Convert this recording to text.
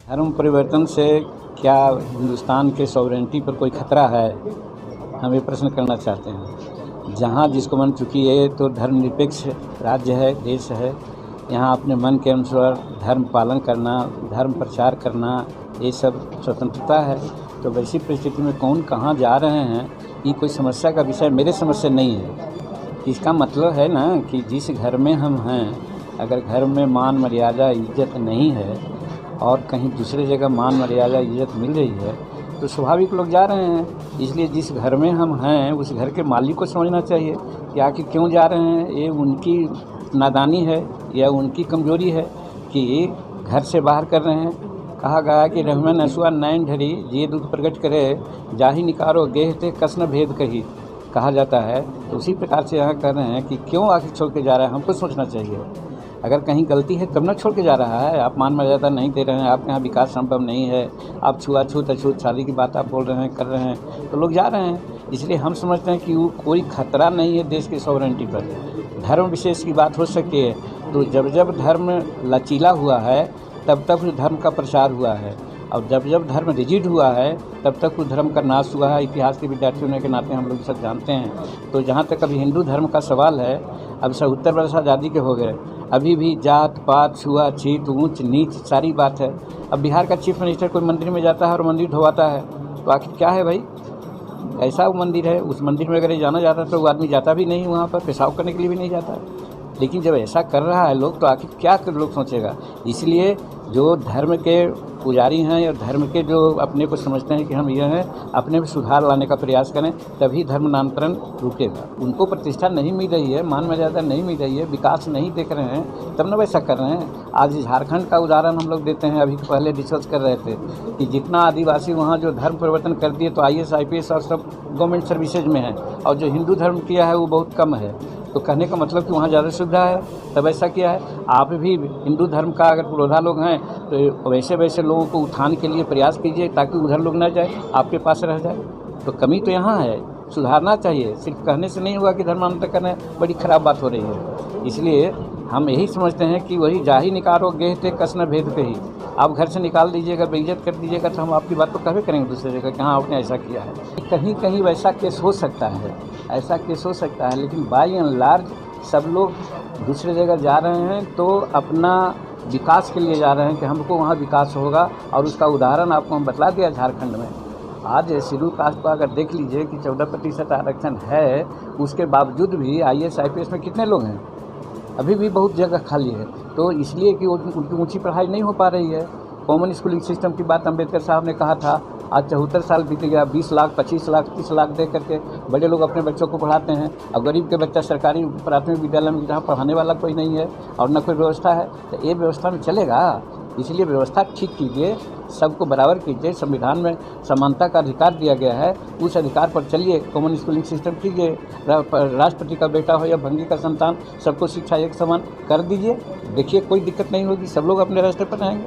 धर्म परिवर्तन से क्या हिंदुस्तान के सॉवरेनिटी पर कोई खतरा है, हम ये प्रश्न करना चाहते हैं। जहाँ जिसको मन, चूँकि ये तो धर्मनिरपेक्ष राज्य है, देश है, यहाँ अपने मन के अनुसार धर्म पालन करना, धर्म प्रचार करना, ये सब स्वतंत्रता है। तो वैसी परिस्थिति में कौन कहाँ जा रहे हैं, ये कोई समस्या का विषय मेरे समझ से नहीं है। इसका मतलब है ना कि जिस घर में हम हैं, अगर घर में मान मर्यादा इज्जत नहीं है और कहीं दूसरे जगह मान मर्यादा इज्जत मिल रही है, तो स्वाभाविक लोग जा रहे हैं। इसलिए जिस घर में हम हैं उस घर के मालिक को समझना चाहिए कि आखिर क्यों जा रहे हैं। ये उनकी नादानी है या उनकी कमजोरी है कि घर से बाहर कर रहे हैं। कहा गया कि रहमन असुआ नैन ढरी जे दूध प्रकट करे, जाही निकारो गेह थे कसन भेद कही, कहा जाता है। तो उसी प्रकार से यहाँ कर रहे हैं कि क्यों आखिर छोड़ के जा रहा है, हमको सोचना चाहिए। अगर कहीं गलती है तब ना छोड़ के जा रहा है। आप मान मर्यादा नहीं दे रहे हैं, आपके यहाँ विकास संभव नहीं है, आप छुआछूत अछूत शादी की बात आप बोल रहे हैं, कर रहे हैं, तो लोग जा रहे हैं। इसलिए हम समझते हैं कि वो कोई खतरा नहीं है देश की सॉवरेनिटी पर। धर्म विशेष की बात हो सकती है, तो जब जब धर्म लचीला हुआ है तब तक उस धर्म का प्रचार हुआ है, और जब जब धर्म रिजिड हुआ है तब तक उस धर्म का नाश हुआ है। इतिहास के विद्यार्थी होने के नाते हम लोग सब जानते हैं। तो जहाँ तक अभी हिंदू धर्म का सवाल है, अब 70 वर्ष आज़ादी के हो गए, अभी भी जात पात छुआछूत ऊंच नीच सारी बात है। अब बिहार का चीफ मिनिस्टर कोई मंदिर में जाता है और मंदिर ढोवाता है, तो आखिर क्या है भाई? ऐसा वो मंदिर है, उस मंदिर में अगर ये जाना जाता तो वो आदमी जाता भी नहीं, वहाँ पर पेशाब करने के लिए भी नहीं जाता है। लेकिन जब ऐसा कर रहा है लोग, तो आखिर क्या कर लोग सोचेगा। इसलिए जो धर्म के पुजारी हैं और धर्म के जो अपने को समझते हैं कि हम ये हैं, अपने में सुधार लाने का प्रयास करें, तभी धर्मांतरण रुकेगा। उनको प्रतिष्ठा नहीं मिल रही है, मान मर्यादा नहीं मिल रही है, विकास नहीं देख रहे हैं, तब न वैसा कर रहे हैं। आज झारखंड का उदाहरण हम लोग देते हैं। अभी पहले डिस्कस कर रहे थे कि जितना आदिवासी वहाँ जो धर्म परिवर्तन कर दिए, तो IAS IPS और सब गवर्नमेंट सर्विसेज में है, और जो हिंदू धर्म किया है वो बहुत कम है। तो कहने का मतलब कि वहाँ ज़्यादा सुविधा है, तब ऐसा किया है। आप भी हिंदू धर्म का अगर पुरोधा लोग हैं तो वैसे वैसे लोगों को उठाने के लिए प्रयास कीजिए, ताकि उधर लोग ना जाए, आपके पास रह जाए। तो कमी तो यहाँ है, सुधारना चाहिए। सिर्फ कहने से नहीं होगा कि धर्मांतर करना बड़ी ख़राब बात हो रही है। इसलिए हम यही समझते हैं कि वही जाही निकारो गेह थे कसन भेद कही। आप घर से निकाल दीजिएगा, बेइज्जत कर दीजिएगा, तो हम आपकी बात तो कभी करेंगे दूसरी जगह कि हाँ आपने ऐसा किया है। कहीं कहीं वैसा केस हो सकता है, ऐसा केस हो सकता है, लेकिन बाय एंड लार्ज सब लोग दूसरे जगह जा रहे हैं तो अपना विकास के लिए जा रहे हैं कि हमको वहाँ विकास होगा। और उसका उदाहरण आपको हम बतला दिया झारखंड में। आज शेड्यूल कास्ट को अगर देख लीजिए कि 14% आरक्षण है, उसके बावजूद भी IAS IPS में कितने लोग हैं, अभी भी बहुत जगह खाली है। तो इसलिए कि उनकी ऊंची पढ़ाई नहीं हो पा रही है। कॉमन स्कूलिंग सिस्टम की बात अम्बेडकर साहब ने कहा था, आज 74 साल बीत गया, 20 लाख 25 लाख 30 लाख दे करके बड़े लोग अपने बच्चों को पढ़ाते हैं। अब गरीब के बच्चा सरकारी प्राथमिक विद्यालय में जहाँ पढ़ाने वाला कोई नहीं है और न कोई व्यवस्था है, तो ये व्यवस्था में चलेगा। इसलिए व्यवस्था ठीक कीजिए, सबको बराबर कीजिए। संविधान में समानता का अधिकार दिया गया है, उस अधिकार पर चलिए। कॉमन स्कूलिंग सिस्टम कीजिए, राष्ट्रपति का बेटा हो या भंगी का संतान, सबको शिक्षा एक समान कर दीजिए। देखिए कोई दिक्कत नहीं होगी, सब लोग अपने रास्ते पर रहेंगे।